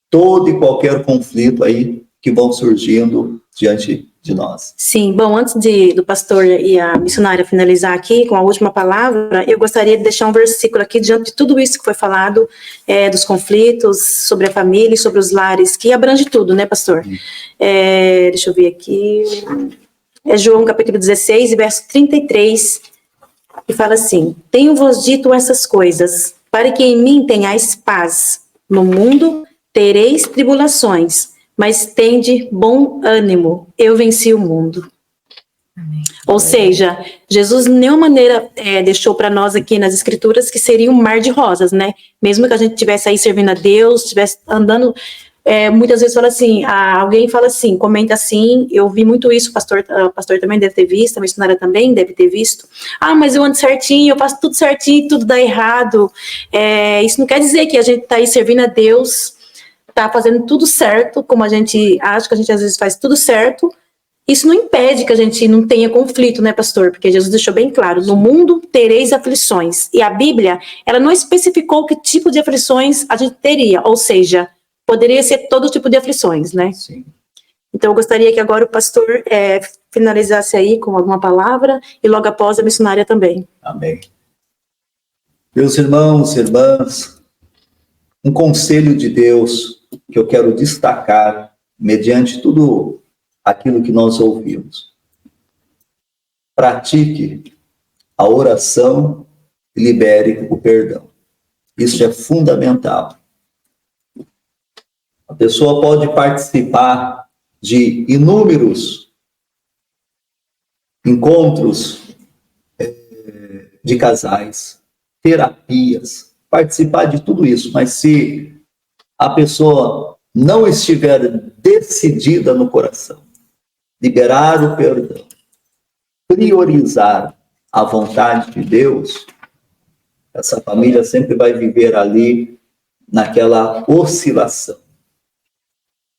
todo e qualquer conflito aí que vão surgindo diante de nós. Sim, bom, antes do pastor e a missionária finalizar aqui com a última palavra, eu gostaria de deixar um versículo aqui diante de tudo isso que foi falado, dos conflitos, sobre a família e sobre os lares, que abrange tudo, né, pastor? Deixa eu ver aqui... João capítulo 16, verso 33, que fala assim, tenho-vos dito essas coisas, para que em mim tenhais paz. No mundo tereis tribulações, mas tende bom ânimo, eu venci o mundo. Amém. Ou seja, Jesus de nenhuma maneira deixou para nós aqui nas Escrituras que seria um mar de rosas, né? Mesmo que a gente estivesse aí servindo a Deus, estivesse andando, muitas vezes fala assim, alguém fala assim, comenta assim, eu vi muito isso, o pastor também deve ter visto, a missionária também deve ter visto. Mas eu ando certinho, eu faço tudo certinho, tudo dá errado. Isso não quer dizer que a gente está aí servindo a Deus, está fazendo tudo certo, como a gente acha que a gente às vezes faz tudo certo. Isso não impede que a gente não tenha conflito, né, pastor? Porque Jesus deixou bem claro, no mundo tereis aflições. E a Bíblia, ela não especificou que tipo de aflições a gente teria, ou seja, poderia ser todo tipo de aflições, né? Sim. Então eu gostaria que agora o pastor finalizasse aí com alguma palavra e logo após a missionária também. Amém. Meus irmãos e irmãs, um conselho de Deus que eu quero destacar mediante tudo aquilo que nós ouvimos. Pratique a oração e libere o perdão. Isso é fundamental. A pessoa pode participar de inúmeros encontros de casais, terapias, participar de tudo isso, mas se a pessoa não estiver decidida no coração, liberar o perdão, priorizar a vontade de Deus, essa família sempre vai viver ali naquela oscilação.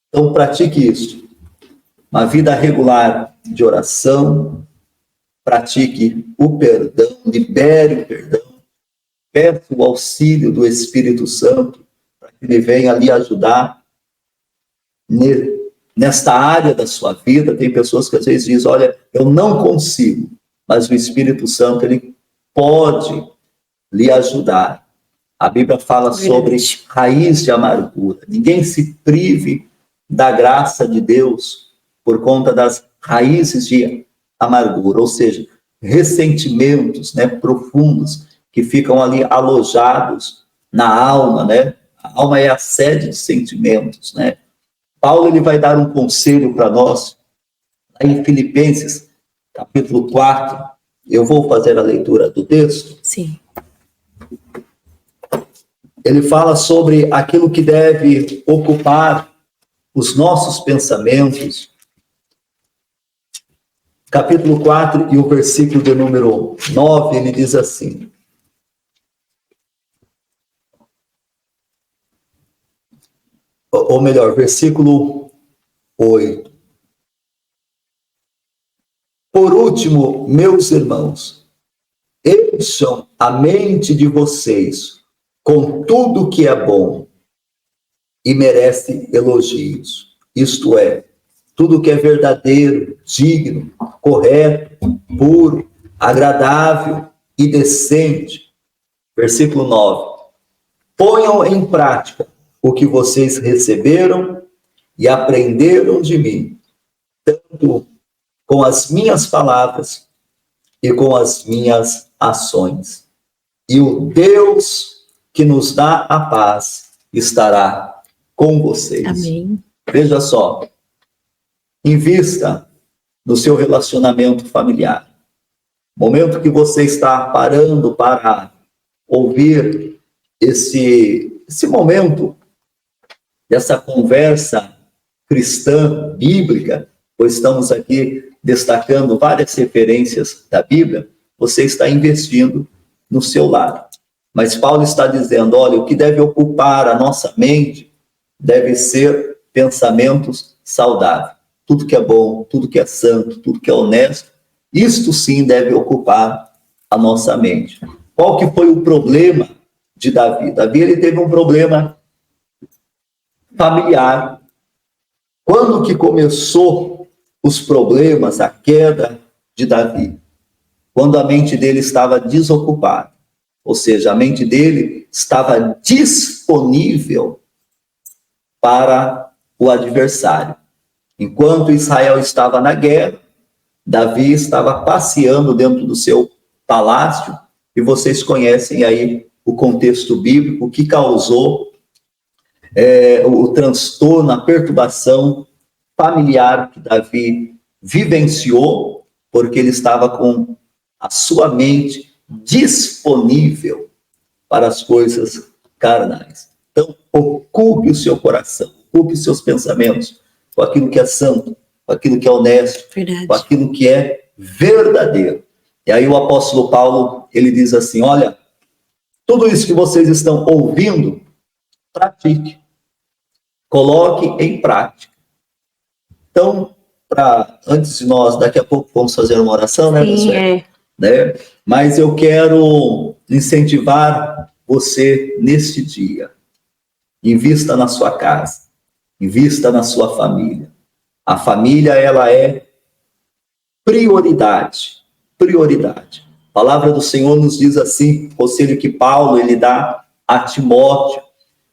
Então, pratique isso. Uma vida regular de oração, pratique o perdão, libere o perdão, peça o auxílio do Espírito Santo para que ele venha ali ajudar nesta área da sua vida. Tem pessoas que às vezes dizem, olha, eu não consigo, mas o Espírito Santo, ele pode lhe ajudar. A Bíblia fala sobre raiz de amargura. Ninguém se prive da graça de Deus por conta das raízes de amargura, ou seja, ressentimentos, né, profundos, que ficam ali alojados na alma, né? A alma é a sede de sentimentos, né? Paulo, ele vai dar um conselho para nós, em Filipenses, capítulo 4, eu vou fazer a leitura do texto. Sim. Ele fala sobre aquilo que deve ocupar os nossos pensamentos. Capítulo 4 e o versículo de número 9, ele diz assim: ou melhor, versículo 8. Por último, meus irmãos, encham a mente de vocês com tudo que é bom e merece elogios. Isto é, tudo que é verdadeiro, digno, correto, puro, agradável e decente. Versículo 9. Ponham em prática o que vocês receberam e aprenderam de mim, tanto com as minhas palavras e com as minhas ações. E o Deus que nos dá a paz estará com vocês. Amém. Veja só, invista no seu relacionamento familiar. Momento que você está parando para ouvir esse momento dessa conversa cristã, bíblica, pois estamos aqui destacando várias referências da Bíblia, você está investindo no seu lar. Mas Paulo está dizendo, olha, o que deve ocupar a nossa mente deve ser pensamentos saudáveis. Tudo que é bom, tudo que é santo, tudo que é honesto, isto sim deve ocupar a nossa mente. Qual que foi o problema de Davi? Davi, ele teve um problema familiar. Quando que começou os problemas, a queda de Davi? Quando a mente dele estava desocupada. Ou seja, a mente dele estava disponível para o adversário. Enquanto Israel estava na guerra, Davi estava passeando dentro do seu palácio, e vocês conhecem aí o contexto bíblico que causou o transtorno, a perturbação familiar que Davi vivenciou, porque ele estava com a sua mente disponível para as coisas carnais. Então, ocupe o seu coração, ocupe os seus pensamentos com aquilo que é santo, com aquilo que é honesto, com aquilo que é verdadeiro. E aí o apóstolo Paulo, ele diz assim, olha, tudo isso que vocês estão ouvindo, pratique. Coloque em prática. Então, antes de nós, daqui a pouco vamos fazer uma oração, né? Sim, né? Mas eu quero incentivar você neste dia. Invista na sua casa. Invista na sua família. A família, ela é prioridade. Prioridade. A palavra do Senhor nos diz assim, o conselho que Paulo, ele dá a Timóteo,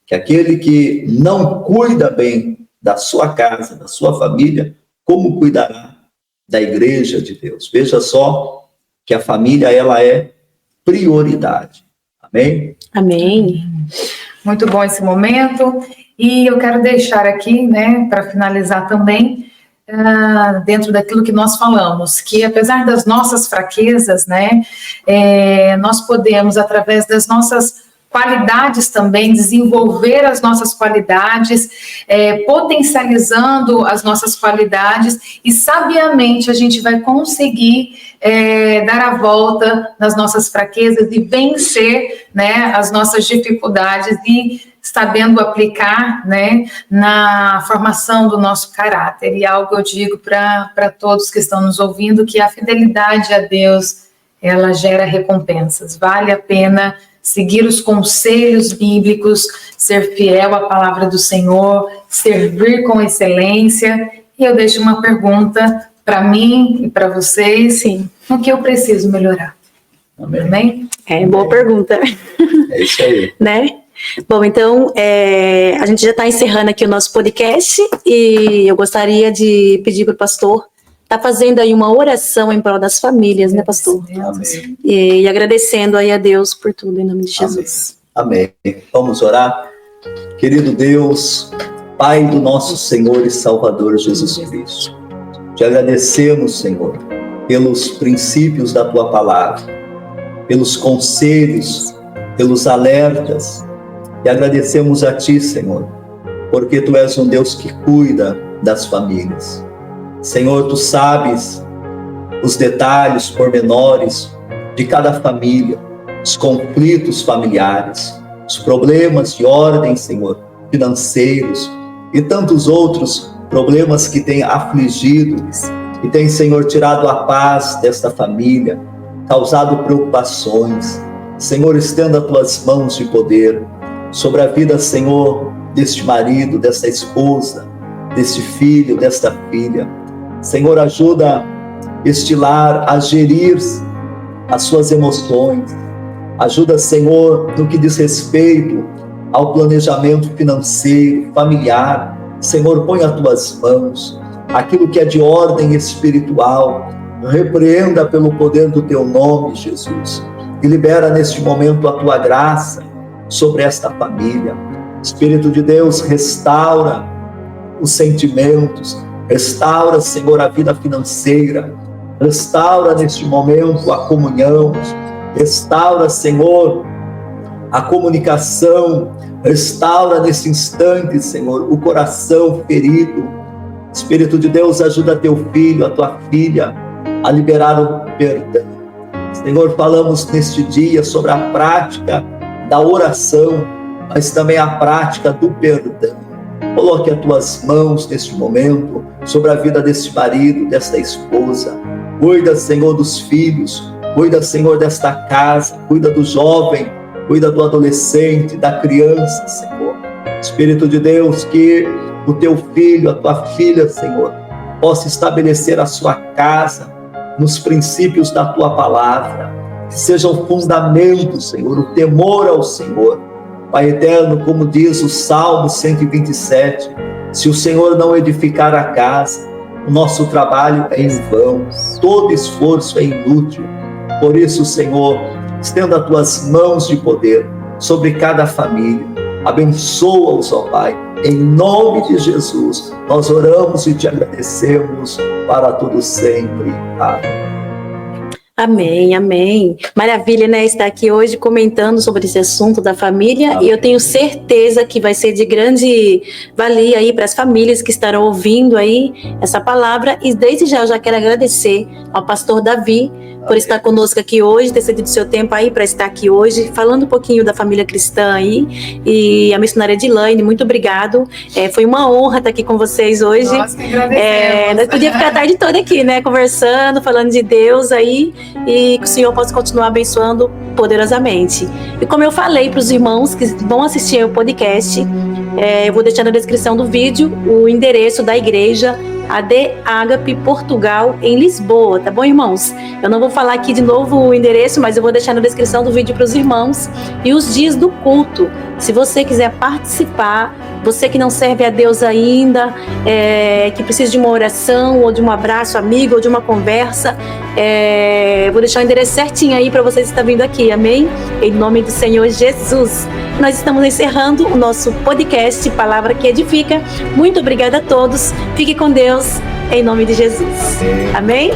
que aquele que não cuida bem da sua casa, da sua família, como cuidará da igreja de Deus? Veja só que a família, ela é prioridade. Amém? Amém. Muito bom esse momento. E eu quero deixar aqui, né, para finalizar também, dentro daquilo que nós falamos, que apesar das nossas fraquezas, né, nós podemos, através das nossas qualidades também, desenvolver as nossas qualidades, potencializando as nossas qualidades, e sabiamente a gente vai conseguir dar a volta nas nossas fraquezas e vencer, né, as nossas dificuldades e sabendo aplicar, né, na formação do nosso caráter. E algo eu digo para todos que estão nos ouvindo, que a fidelidade a Deus, ela gera recompensas. Vale a pena seguir os conselhos bíblicos, ser fiel à palavra do Senhor, servir com excelência. E eu deixo uma pergunta para mim e para vocês. Sim. O que eu preciso melhorar? Amém? Amém? Boa pergunta. É isso aí. Né? Bom, então, a gente já está encerrando aqui o nosso podcast e eu gostaria de pedir para o pastor estar fazendo aí uma oração em prol das famílias, né, pastor? Amém. E agradecendo aí a Deus por tudo, em nome de Jesus. Amém. Vamos orar? Querido Deus, Pai do nosso Senhor e Salvador Jesus Cristo, te agradecemos, Senhor, pelos princípios da Tua Palavra, pelos conselhos, pelos alertas, e agradecemos a Ti, Senhor, porque Tu és um Deus que cuida das famílias. Senhor, Tu sabes os detalhes, pormenores de cada família, os conflitos familiares, os problemas de ordem, Senhor, financeiros e tantos outros problemas que têm afligido, que têm, Senhor, tirado a paz desta família, causado preocupações. Senhor, estenda Tuas mãos de poder sobre a vida, Senhor, deste marido, desta esposa, deste filho, desta filha. Senhor, ajuda este lar a gerir as suas emoções. Ajuda, Senhor, no que diz respeito ao planejamento financeiro, familiar. Senhor, põe as Tuas mãos. Aquilo que é de ordem espiritual, repreenda pelo poder do Teu nome, Jesus. E libera neste momento a Tua graça sobre esta família. Espírito de Deus, restaura os sentimentos, restaura, Senhor, a vida financeira, restaura neste momento a comunhão, restaura, Senhor, a comunicação, restaura nesse instante, Senhor, o coração ferido. Espírito de Deus, ajuda Teu filho, a Tua filha, a liberar o perdão. Senhor, falamos neste dia sobre a prática da oração, mas também a prática do perdão. Coloque as Tuas mãos neste momento sobre a vida deste marido, desta esposa. Cuida, Senhor, dos filhos. Cuida, Senhor, desta casa. Cuida do jovem. Cuida do adolescente, da criança, Senhor. Espírito de Deus, que o Teu filho, a Tua filha, Senhor, possa estabelecer a sua casa nos princípios da Tua palavra. Que seja o fundamento, Senhor, o temor ao Senhor. Pai eterno, como diz o Salmo 127, se o Senhor não edificar a casa, o nosso trabalho é em vão, todo esforço é inútil. Por isso, Senhor, estenda as Tuas mãos de poder sobre cada família. Abençoa-os, ó Pai. Em nome de Jesus, nós oramos e Te agradecemos para tudo sempre. Amém. Amém, amém. Maravilha, né? Estar aqui hoje comentando sobre esse assunto da família. Amém. E eu tenho certeza que vai ser de grande valia aí para as famílias que estarão ouvindo aí essa palavra. E desde já eu já quero agradecer ao pastor Davi por estar conosco aqui hoje, ter cedido seu tempo aí para estar aqui hoje, falando um pouquinho da família cristã aí, e a missionária Edilane, muito obrigado. Foi uma honra estar aqui com vocês hoje. Nós que agradecemos. Nós podíamos ficar a tarde toda aqui, né, conversando, falando de Deus aí, e que o Senhor possa continuar abençoando poderosamente. E como eu falei para os irmãos que vão assistir o podcast, eu vou deixar na descrição do vídeo o endereço da igreja AD Agape Portugal em Lisboa, tá bom, irmãos? Eu não vou falar aqui de novo o endereço, mas eu vou deixar na descrição do vídeo para os irmãos. E os dias do culto, se você quiser participar, você que não serve a Deus ainda, que precisa de uma oração, ou de um abraço amigo, ou de uma conversa, vou deixar o endereço certinho aí para vocês que estão vindo aqui, amém? Em nome do Senhor Jesus. Nós estamos encerrando o nosso podcast Palavra que Edifica. Muito obrigada a todos. Fique com Deus, em nome de Jesus. Amém?